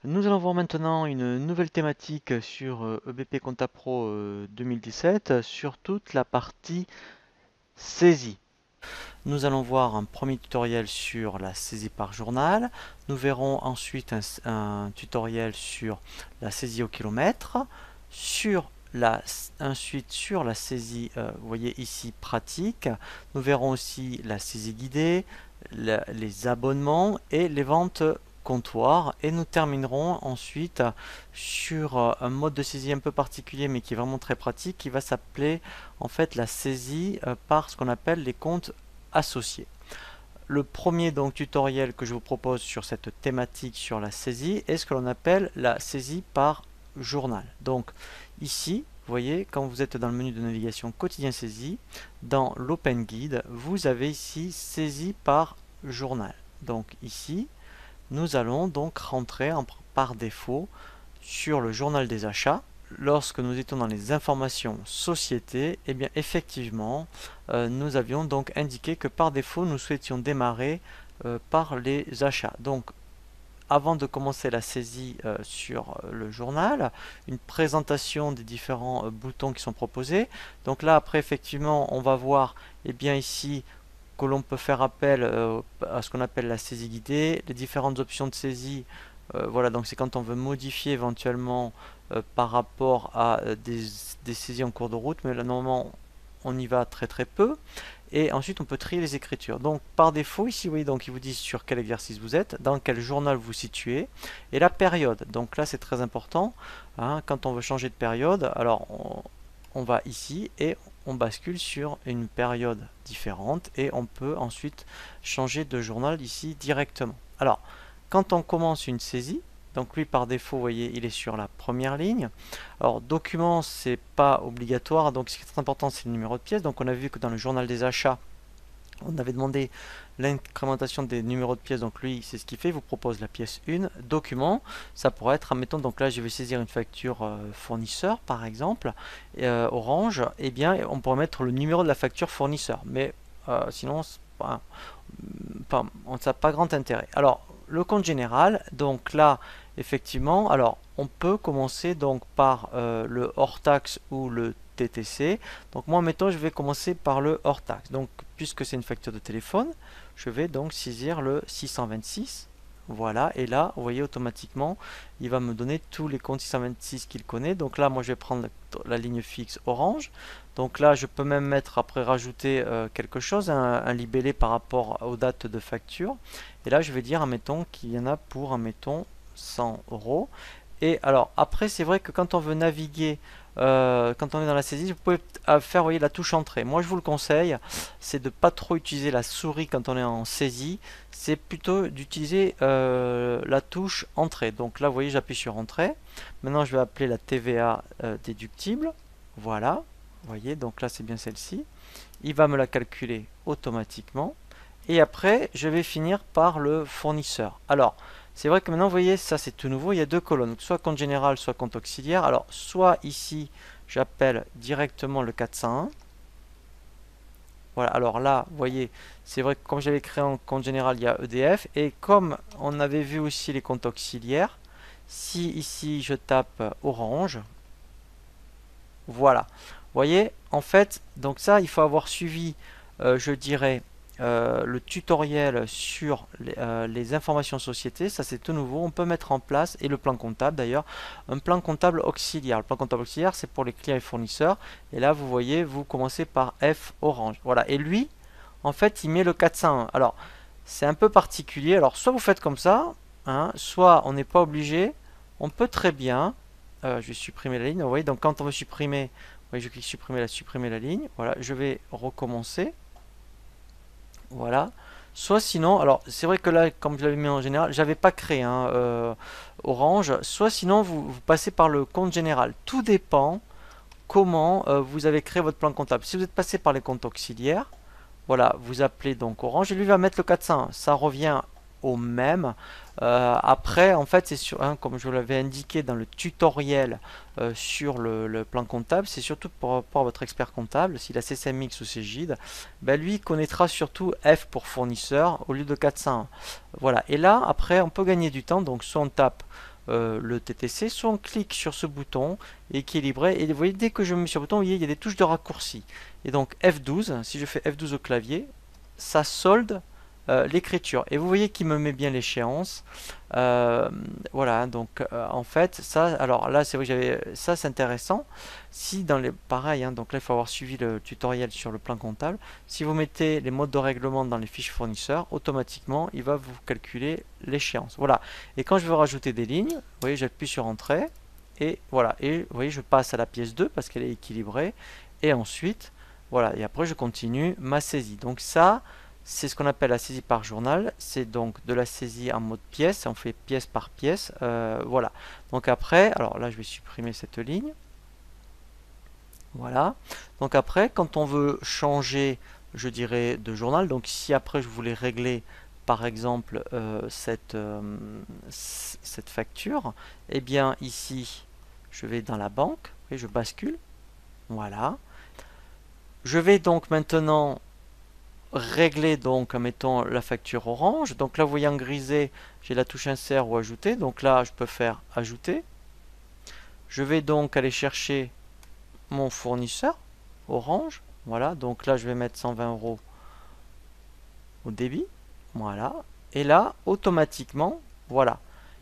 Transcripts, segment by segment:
Nous allons voir maintenant une nouvelle thématique sur EBP Compta Pro 2017 sur toute la partie saisie. Nous allons voir un premier tutoriel sur la saisie par journal. Nous verrons ensuite un tutoriel sur la saisie au kilomètre, ensuite sur la saisie, vous voyez ici pratique. Nous verrons aussi la saisie guidée, les abonnements et les ventes comptoir, et nous terminerons ensuite sur un mode de saisie un peu particulier mais qui est vraiment très pratique, qui va s'appeler en fait la saisie par ce qu'on appelle les comptes associés. Le premier donc tutoriel que je vous propose sur cette thématique sur la saisie est ce que l'on appelle la saisie par journal. Donc ici, vous voyez, quand vous êtes dans le menu de navigation quotidien saisie, dans l'Open Guide, vous avez ici saisie par journal. Donc ici, nous allons donc rentrer par défaut sur le journal des achats. Lorsque nous étions dans les informations société, et bien effectivement, nous avions donc indiqué que par défaut, nous souhaitions démarrer par les achats. Donc, avant de commencer la saisie sur le journal, une présentation des différents boutons qui sont proposés. Donc là, après, effectivement, on va voir, et bien ici, que l'on peut faire appel à ce qu'on appelle la saisie guidée, les différentes options de saisie. Voilà, donc c'est quand on veut modifier éventuellement par rapport à des saisies en cours de route, mais là normalement on y va très très peu. Et ensuite on peut trier les écritures. Donc par défaut ici, vous voyez, donc ils vous disent sur quel exercice vous êtes, dans quel journal vous situez, et la période. Donc là c'est très important, hein, quand on veut changer de période, alors on va ici et on bascule sur une période différente et on peut ensuite changer de journal ici directement. Alors, quand on commence une saisie, donc lui par défaut, vous voyez, il est sur la première ligne. Alors, document, c'est pas obligatoire, donc ce qui est très important, c'est le numéro de pièce. Donc, on a vu que dans le journal des achats, on avait demandé l'incrémentation des numéros de pièces, donc lui c'est ce qu'il fait, il vous propose la pièce 1, document, ça pourrait être, admettons, donc là je vais saisir une facture fournisseur par exemple, Orange, et bien on pourrait mettre le numéro de la facture fournisseur, mais sinon ça n'a pas grand intérêt. Alors le compte général, donc là effectivement, alors on peut commencer donc par le hors taxe ou le TTC. Donc moi, mettons, je vais commencer par le hors taxe. Donc, puisque c'est une facture de téléphone, je vais donc saisir le 626. Voilà, et là, vous voyez, automatiquement, il va me donner tous les comptes 626 qu'il connaît. Donc là, moi, je vais prendre la ligne fixe Orange. Donc là, je peux même mettre, après, rajouter quelque chose, un libellé par rapport aux dates de facture. Et là, je vais dire, admettons, qu'il y en a pour, admettons, 100 euros. Et alors, après, c'est vrai que quand on veut naviguer, quand on est dans la saisie, vous pouvez faire, voyez, la touche entrée. Moi, je vous le conseille, c'est de pas trop utiliser la souris quand on est en saisie. C'est plutôt d'utiliser la touche entrée. Donc là, vous voyez, j'appuie sur entrée. Maintenant, je vais appeler la TVA déductible. Voilà. Vous voyez, donc là, c'est bien celle-ci. Il va me la calculer automatiquement. Et après, je vais finir par le fournisseur. Alors, c'est vrai que maintenant, vous voyez, ça c'est tout nouveau. Il y a deux colonnes, soit compte général, soit compte auxiliaire. Alors, soit ici, j'appelle directement le 401. Voilà, alors là, vous voyez, c'est vrai que comme j'avais créé un compte général, il y a EDF. Et comme on avait vu aussi les comptes auxiliaires, si ici je tape Orange, voilà. Vous voyez, en fait, donc ça, il faut avoir suivi, je dirais, le tutoriel sur les informations sociétés. Ça, c'est tout nouveau. On peut mettre en place, et le plan comptable d'ailleurs, un plan comptable auxiliaire. Le plan comptable auxiliaire, c'est pour les clients et fournisseurs. Et là, vous voyez, vous commencez par F Orange. Voilà. Et lui, en fait, il met le 401. Alors, c'est un peu particulier. Alors, soit vous faites comme ça, hein, soit on n'est pas obligé. On peut très bien je vais supprimer la ligne. Vous voyez, donc quand on veut supprimer, vous voyez, je clique supprimer la ligne. Voilà, je vais recommencer. Voilà. Soit sinon, alors c'est vrai que là, comme je l'avais mis en général, j'avais pas créé Orange. Soit sinon, vous passez par le compte général. Tout dépend comment vous avez créé votre plan comptable. Si vous êtes passé par les comptes auxiliaires, voilà, vous appelez donc Orange et lui va mettre le 401. Ça revient au même. Après, en fait, c'est sur, hein, comme je vous l'avais indiqué dans le tutoriel sur le plan comptable, c'est surtout pour rapport à votre expert comptable, s'il a CCMX ou Cegid, ben lui connaîtra surtout F pour fournisseur au lieu de 401. Voilà, et là, après, on peut gagner du temps, donc soit on tape le TTC, soit on clique sur ce bouton équilibrer, et vous voyez, dès que je me mets sur le bouton, vous voyez, il y a des touches de raccourci. Et donc F12, si je fais F12 au clavier, ça solde l'écriture. Et vous voyez qu'il me met bien l'échéance. Voilà, donc en fait, ça, alors là, c'est vrai que j'avais ça, c'est intéressant. Si dans les, pareil, hein, donc là, il faut avoir suivi le tutoriel sur le plan comptable. Si vous mettez les modes de règlement dans les fiches fournisseurs, automatiquement, il va vous calculer l'échéance. Voilà. Et quand je veux rajouter des lignes, vous voyez, j'appuie sur Entrée. Et voilà. Et vous voyez, je passe à la pièce 2 parce qu'elle est équilibrée. Et ensuite, voilà. Et après, je continue ma saisie. Donc ça, c'est ce qu'on appelle la saisie par journal. C'est donc de la saisie en mode pièce. On fait pièce par pièce. Voilà. Donc après, alors là, je vais supprimer cette ligne. Voilà. Donc après, quand on veut changer, je dirais, de journal, donc si après je voulais régler, par exemple, cette facture, eh bien ici, je vais dans la banque et je bascule. Voilà. Je vais donc maintenant régler donc mettons la facture orange. Donc là vous voyez en grisé, j'ai la touche insert ou ajouter. Donc là je peux faire ajouter. Je vais donc aller chercher mon fournisseur orange. Voilà, donc là je vais mettre 120 € au débit. Voilà. Et là automatiquement, voilà.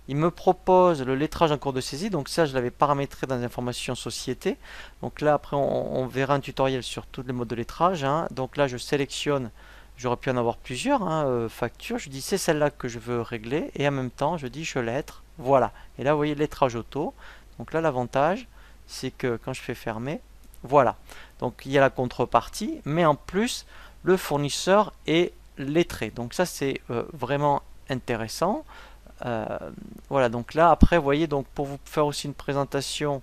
Il me propose le lettrage en cours de saisie, donc ça je l'avais paramétré dans les informations société. Donc là après on verra un tutoriel sur tous les modes de lettrage, hein. Donc là je sélectionne, j'aurais pu en avoir plusieurs factures, je dis c'est celle-là que je veux régler et en même temps je dis je lettre, voilà. Et là vous voyez lettrage auto, donc là l'avantage c'est que quand je fais fermer, voilà. Donc il y a la contrepartie, mais en plus le fournisseur est lettré, donc ça c'est vraiment intéressant. Voilà, donc là après vous voyez, donc pour vous faire aussi une présentation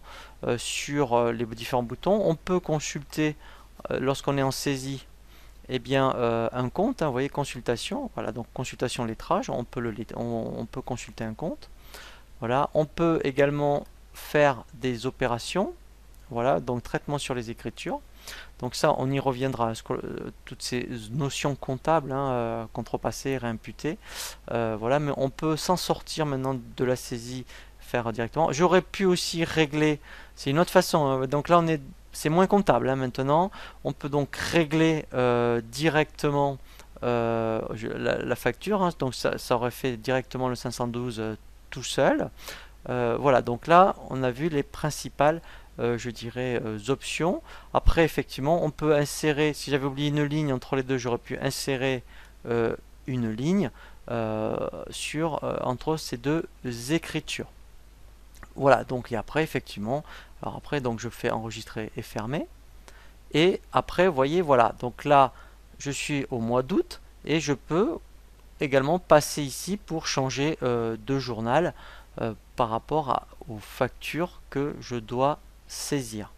sur les différents boutons, on peut consulter lorsqu'on est en saisie, eh bien un compte, hein, vous voyez consultation, voilà, donc consultation lettrage, on peut consulter un compte. Voilà, on peut également faire des opérations, voilà, donc traitement sur les écritures. Donc ça, on y reviendra, toutes ces notions comptables, hein, contrepassé, réimputé, voilà, mais on peut s'en sortir maintenant de la saisie, faire directement. J'aurais pu aussi régler, c'est une autre façon, hein, donc là c'est moins comptable, hein, maintenant. On peut donc régler directement la facture, hein, donc ça aurait fait directement le 512 tout seul. Voilà, donc là on a vu les principales je dirais options. Après effectivement on peut insérer, si j'avais oublié une ligne entre les deux, j'aurais pu insérer une ligne entre ces deux écritures. Voilà, donc et après effectivement, alors après donc je fais enregistrer et fermer. Et après vous voyez, voilà, donc là je suis au mois d'août et je peux également passer ici pour changer de journal par rapport aux factures que je dois saisir.